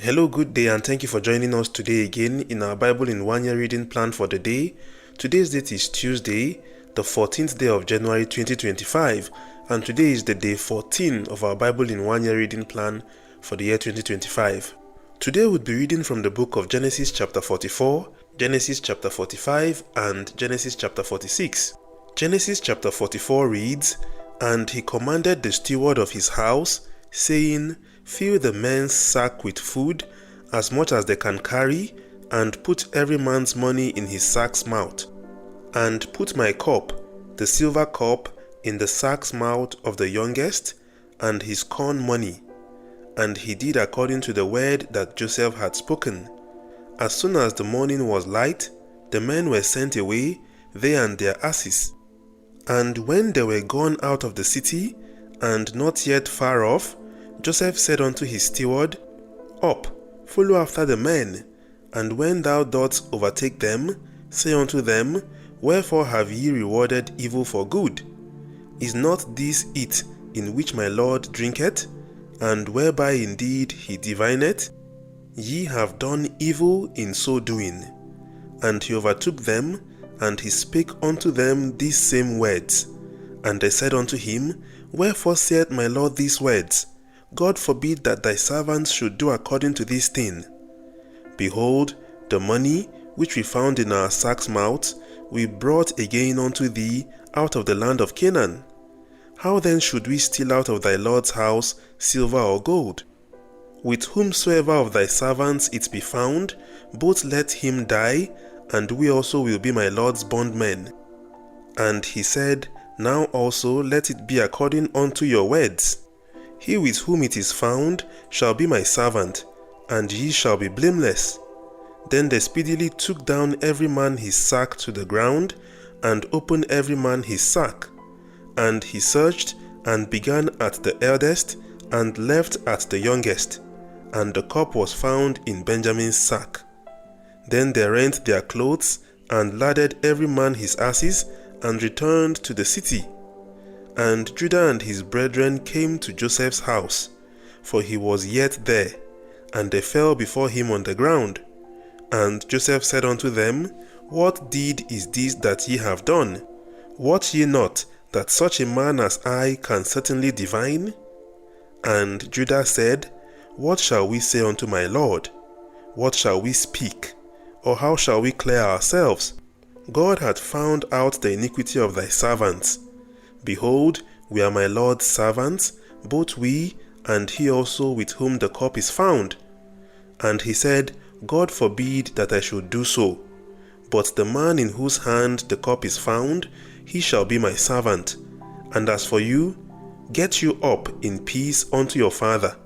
Hello, good day, and thank you for joining us today again in our Bible in 1 year reading plan for the day. Today's date is Tuesday, the 14th day of January 2025, and today is the day 14 of our Bible in 1 year reading plan for the year 2025. Today we'll be reading from the book of Genesis chapter 44, Genesis chapter 45, and Genesis chapter 46. Genesis chapter 44 reads, "And he commanded the steward of his house, saying, Fill the men's sack with food, as much as they can carry, and put every man's money in his sack's mouth. And put my cup, the silver cup, in the sack's mouth of the youngest, and his corn money. And he did according to the word that Joseph had spoken. As soon as the morning was light, the men were sent away, they and their asses. And when they were gone out of the city, and not yet far off, Joseph said unto his steward, Up, follow after the men, and when thou dost overtake them, say unto them, Wherefore have ye rewarded evil for good? Is not this it in which my Lord drinketh, and whereby indeed he divineth? Ye have done evil in so doing. And he overtook them, and he spake unto them these same words. And they said unto him, Wherefore saith my Lord these words? God forbid that thy servants should do according to this thing. Behold, the money which we found in our sack's mouth we brought again unto thee out of the land of Canaan. How then should we steal out of thy Lord's house silver or gold? With whomsoever of thy servants it be found, both let him die, and we also will be my Lord's bondmen. And he said, Now also let it be according unto your words. He with whom it is found shall be my servant, and ye shall be blameless. Then they speedily took down every man his sack to the ground, and opened every man his sack. And he searched, and began at the eldest, and left at the youngest. And the cup was found in Benjamin's sack. Then they rent their clothes, and laded every man his asses, and returned to the city. And Judah and his brethren came to Joseph's house, for he was yet there, and they fell before him on the ground. And Joseph said unto them, What deed is this that ye have done? Wot ye not that such a man as I can certainly divine? And Judah said, What shall we say unto my Lord? What shall we speak? Or how shall we clear ourselves? God hath found out the iniquity of thy servants. Behold, we are my Lord's servants, both we, and he also with whom the cup is found. And he said, God forbid that I should do so. But the man in whose hand the cup is found, he shall be my servant. And as for you, get you up in peace unto your father.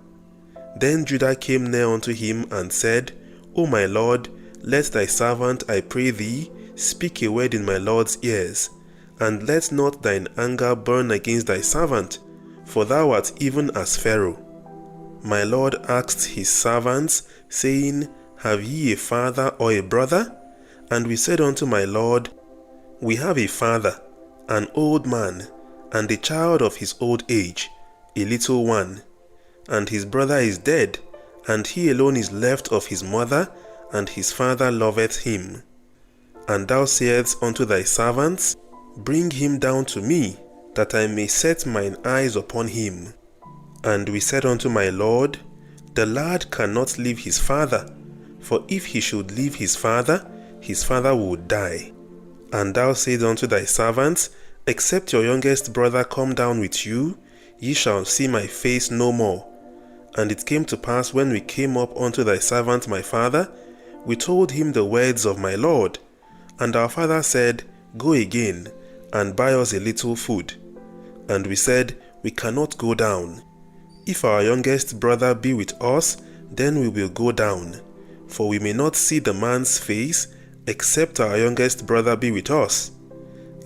Then Judah came near unto him and said, O my Lord, let thy servant, I pray thee, speak a word in my Lord's ears. And let not thine anger burn against thy servant, for thou art even as Pharaoh. My Lord asked his servants, saying, Have ye a father or a brother? And we said unto my Lord, We have a father, an old man, and a child of his old age, a little one. And his brother is dead, and he alone is left of his mother, and his father loveth him. And thou sayest unto thy servants, Bring him down to me, that I may set mine eyes upon him. And we said unto my Lord, The lad cannot leave his father, for if he should leave his father would die. And thou said unto thy servants, Except your youngest brother come down with you, ye shall see my face no more. And it came to pass when we came up unto thy servant my father, we told him the words of my Lord. And our father said, Go again, and buy us a little food. And we said, We cannot go down. If our youngest brother be with us, then we will go down. For we may not see the man's face, except our youngest brother be with us.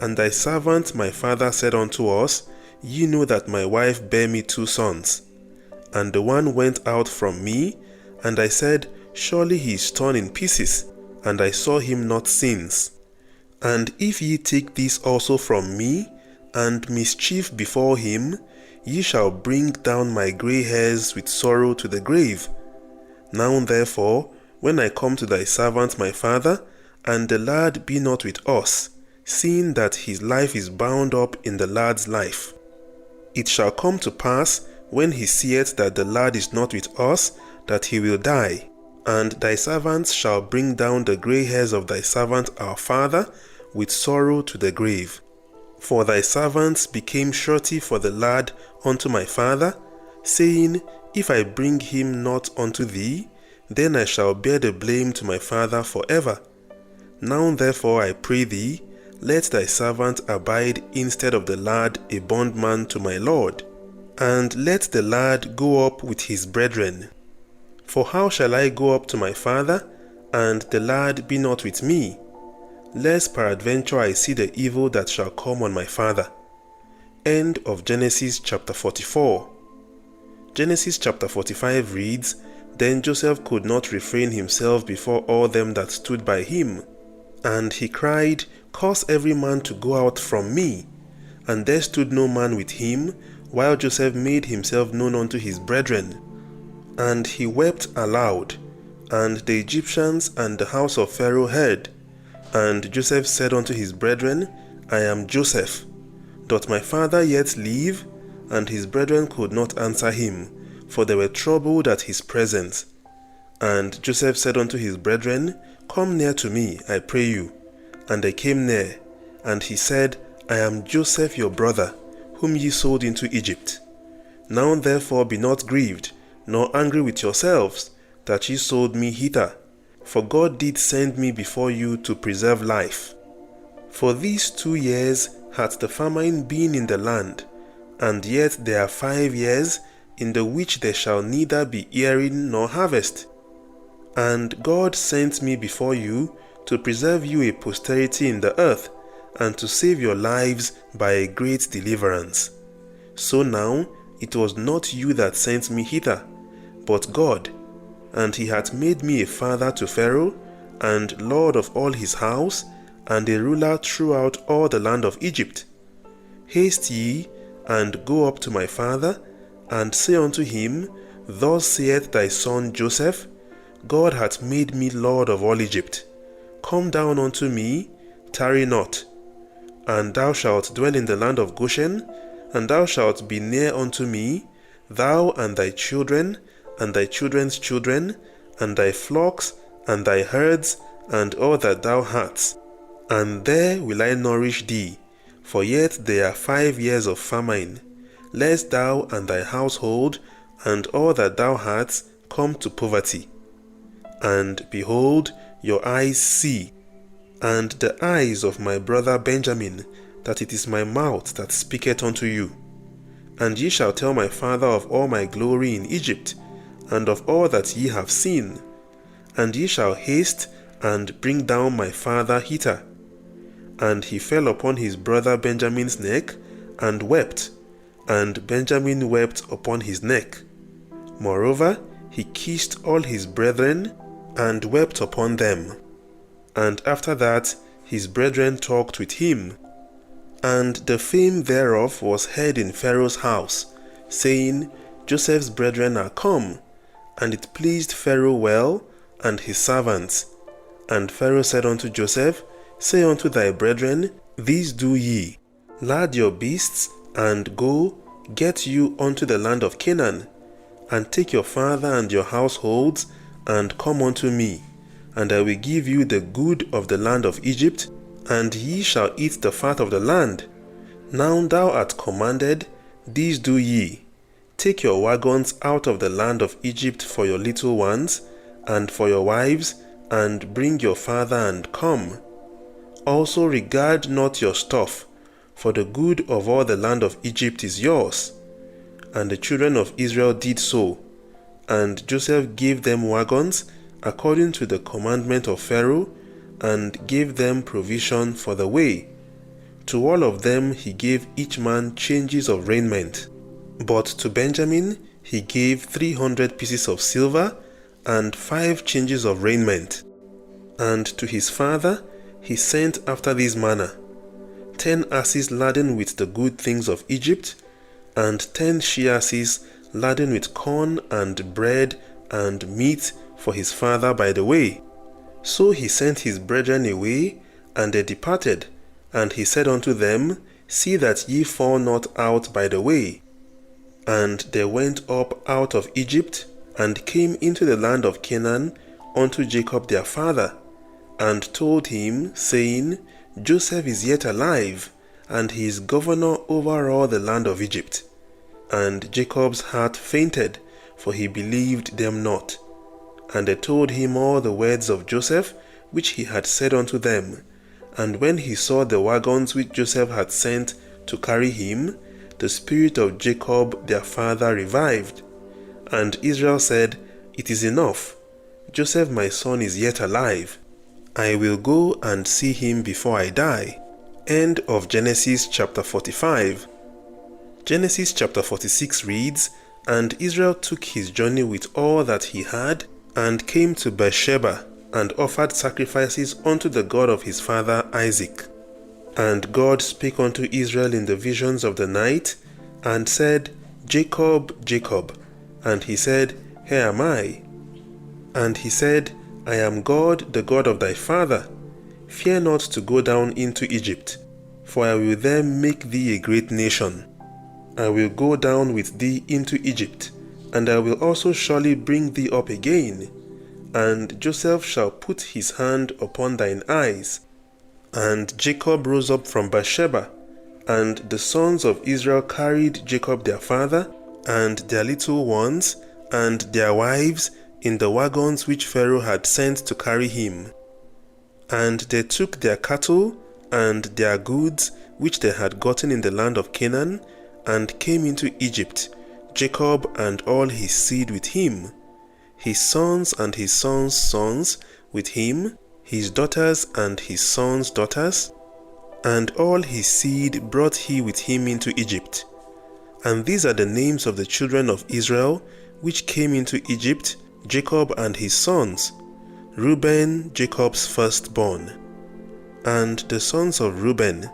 And thy servant my father said unto us, Ye know that my wife bare me 2 sons. And the one went out from me, and I said, Surely he is torn in pieces, and I saw him not since. And if ye take this also from me, and mischief befall him, ye shall bring down my grey hairs with sorrow to the grave. Now therefore, when I come to thy servant my father, and the lad be not with us, seeing that his life is bound up in the lad's life. It shall come to pass, when he seeth that the lad is not with us, that he will die. And thy servants shall bring down the grey hairs of thy servant our father with sorrow to the grave. For thy servants became surety for the lad unto my father, saying, If I bring him not unto thee, then I shall bear the blame to my father forever. Now therefore I pray thee, let thy servant abide instead of the lad a bondman to my lord, and let the lad go up with his brethren. For how shall I go up to my father, and the lad be not with me? Lest peradventure I see the evil that shall come on my father. End of Genesis chapter 44. Genesis chapter 45 reads, Then Joseph could not refrain himself before all them that stood by him. And he cried, Cause every man to go out from me. And there stood no man with him, while Joseph made himself known unto his brethren. And he wept aloud, and the Egyptians and the house of Pharaoh heard. And Joseph said unto his brethren, I am Joseph. Doth my father yet live? And his brethren could not answer him, for they were troubled at his presence. And Joseph said unto his brethren, Come near to me, I pray you. And they came near, and he said, I am Joseph your brother, whom ye sold into Egypt. Now therefore be not grieved, nor angry with yourselves, that ye sold me hither. For God did send me before you to preserve life. For these 2 years hath the famine been in the land, and yet there are 5 years, in the which there shall neither be earing nor harvest. And God sent me before you to preserve you a posterity in the earth, and to save your lives by a great deliverance. So now it was not you that sent me hither, but God, and he hath made me a father to Pharaoh, and lord of all his house, and a ruler throughout all the land of Egypt. Haste ye, and go up to my father, and say unto him, Thus saith thy son Joseph, God hath made me lord of all Egypt. Come down unto me, tarry not. And thou shalt dwell in the land of Goshen, and thou shalt be near unto me, thou and thy children, and thy children's children, and thy flocks, and thy herds, and all that thou hast. And there will I nourish thee, for yet there are 5 years of famine, lest thou and thy household, and all that thou hast, come to poverty. And behold, your eyes see, and the eyes of my brother Benjamin, that it is my mouth that speaketh unto you. And ye shall tell my father of all my glory in Egypt, and of all that ye have seen. And ye shall haste and bring down my father hither. And he fell upon his brother Benjamin's neck, and wept, and Benjamin wept upon his neck. Moreover, he kissed all his brethren, and wept upon them. And after that his brethren talked with him. And the fame thereof was heard in Pharaoh's house, saying, Joseph's brethren are come. And it pleased Pharaoh well, and his servants. And Pharaoh said unto Joseph, Say unto thy brethren, These do ye, lad your beasts, and go, get you unto the land of Canaan, and take your father and your households, and come unto me, and I will give you the good of the land of Egypt, and ye shall eat the fat of the land. Now thou art commanded, these do ye. Take your wagons out of the land of Egypt for your little ones, and for your wives, and bring your father and come. Also regard not your stuff, for the good of all the land of Egypt is yours. And the children of Israel did so. And Joseph gave them wagons, according to the commandment of Pharaoh, and gave them provision for the way. To all of them he gave each man changes of raiment. But to Benjamin he gave 300 pieces of silver, and 5 changes of raiment. And to his father he sent after this manner: 10 asses laden with the good things of Egypt, and 10 she-asses laden with corn and bread and meat for his father by the way. So he sent his brethren away, and they departed. And he said unto them, See that ye fall not out by the way. And they went up out of Egypt, and came into the land of Canaan unto Jacob their father, and told him, saying, Joseph is yet alive, and he is governor over all the land of Egypt. And Jacob's heart fainted, for he believed them not. And they told him all the words of Joseph, which he had said unto them. And when he saw the wagons which Joseph had sent to carry him, the spirit of Jacob their father revived. And Israel said, It is enough. Joseph my son is yet alive. I will go and see him before I die. End of Genesis chapter 45. Genesis chapter 46 reads, And Israel took his journey with all that he had, and came to Beersheba, and offered sacrifices unto the God of his father Isaac. And God spake unto Israel in the visions of the night, and said, Jacob, Jacob. And he said, Here am I. And he said, I am God, the God of thy father. Fear not to go down into Egypt, for I will there make thee a great nation. I will go down with thee into Egypt, and I will also surely bring thee up again. And Joseph shall put his hand upon thine eyes. And Jacob rose up from Beersheba, and the sons of Israel carried Jacob their father, and their little ones, and their wives, in the wagons which Pharaoh had sent to carry him. And they took their cattle and their goods which they had gotten in the land of Canaan, and came into Egypt, Jacob and all his seed with him, his sons and his sons' sons with him, his daughters and his sons' daughters, and all his seed brought he with him into Egypt. And these are the names of the children of Israel which came into Egypt, Jacob and his sons: Reuben, Jacob's firstborn. And the sons of Reuben,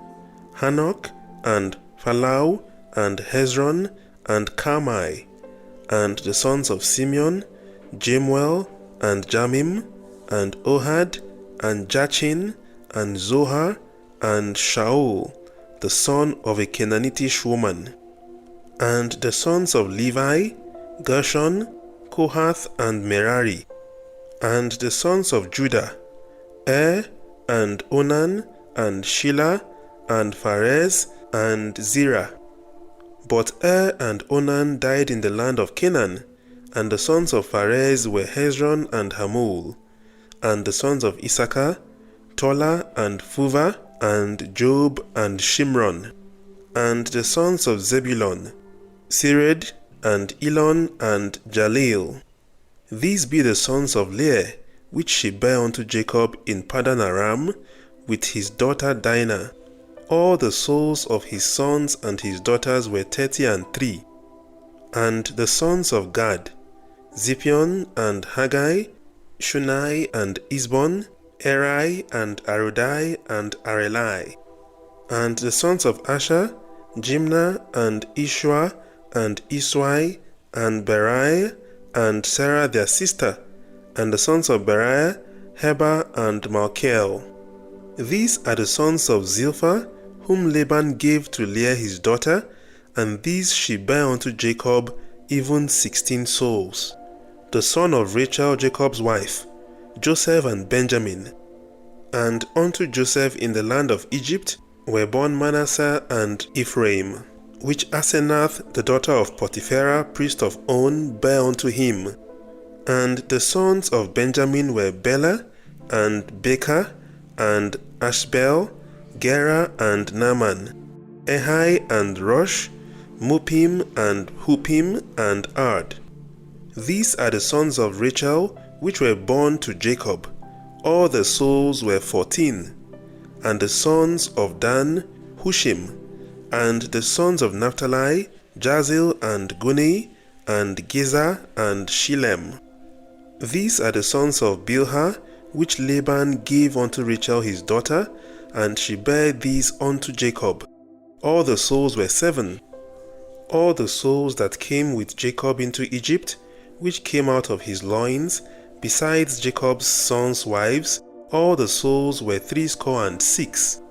Hanok, and Phalau, and Hezron, and Carmi. And the sons of Simeon, Jemuel, and Jamim, and Ohad, and Jachin, and Zohar, and Shaul, the son of a Canaanitish woman. And the sons of Levi, Gershon, Kohath, and Merari. And the sons of Judah, and Onan, and Shelah, and Pharez, and Zerah. But and Onan died in the land of Canaan, and the sons of Pharez were Hezron and Hamul. And the sons of Issachar, Tola, and Puvah, and Job, and Shimron. And the sons of Zebulun, Sered, and Elon, and Jaleel. These be the sons of Leah, which she bare unto Jacob in Paddan Aram, with his daughter Dinah. All the souls of his sons and his daughters were 33. And the sons of Gad, Zipion, and Haggai, Shunai, and Isbon, Eri, and Arudai, and Arelai. And the sons of Asher, Jimnah, and Ishua, and Iswai, and Beriah, and Sarah their sister. And the sons of Beriah, Heber, and Malchiel. These are the sons of Zilpah, whom Laban gave to Leah his daughter, and these she bare unto Jacob, even 16 souls. The son of Rachel Jacob's wife, Joseph and Benjamin. And unto Joseph in the land of Egypt were born Manasseh and Ephraim, which Asenath the daughter of Potipherah priest of On bare unto him. And the sons of Benjamin were Bela, and Bekah, and Ashbel, Gera, and Naaman, Ehi, and Rosh, Mupim, and Hupim, and Ard. These are the sons of Rachel, which were born to Jacob. All the souls were 14. And the sons of Dan, Hushim. And the sons of Naphtali, Jazil, and Guni, and Giza, and Shilem. These are the sons of Bilhah, which Laban gave unto Rachel his daughter, and she bare these unto Jacob. All the souls were 7. All the souls that came with Jacob into Egypt, which came out of his loins, besides Jacob's sons' wives, all the souls were 66.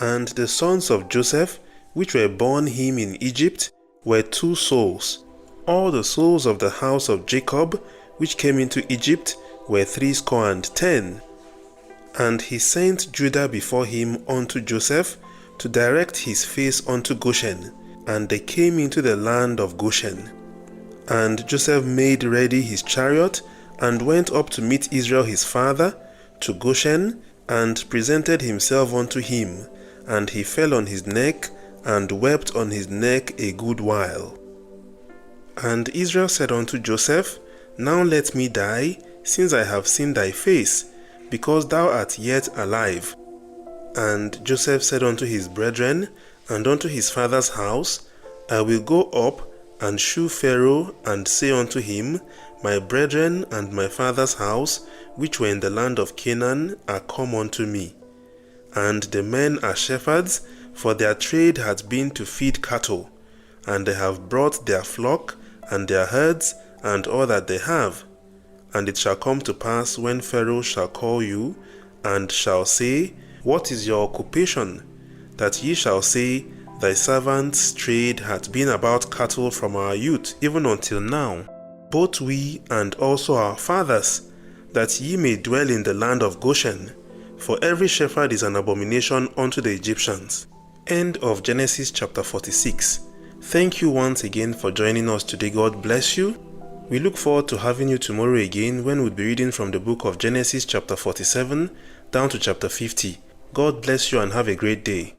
And the sons of Joseph, which were born him in Egypt, were 2 souls. All the souls of the house of Jacob, which came into Egypt, were 10. And he sent Judah before him unto Joseph, to direct his face unto Goshen. And they came into the land of Goshen. And Joseph made ready his chariot, and went up to meet Israel his father, to Goshen, and presented himself unto him. And he fell on his neck, and wept on his neck a good while. And Israel said unto Joseph, Now let me die, since I have seen thy face, because thou art yet alive. And Joseph said unto his brethren, and unto his father's house, I will go up and shew Pharaoh, and say unto him, My brethren and my father's house, which were in the land of Canaan, are come unto me. And the men are shepherds, for their trade hath been to feed cattle, and they have brought their flock, and their herds, and all that they have. And it shall come to pass, when Pharaoh shall call you, and shall say, What is your occupation? That ye shall say, Thy servant's trade hath been about cattle from our youth, even until now, both we and also our fathers, that ye may dwell in the land of Goshen. For every shepherd is an abomination unto the Egyptians. End of Genesis chapter 46. Thank you once again for joining us today. God bless you. We look forward to having you tomorrow again, when we'll be reading from the book of Genesis chapter 47 down to chapter 50. God bless you and have a great day.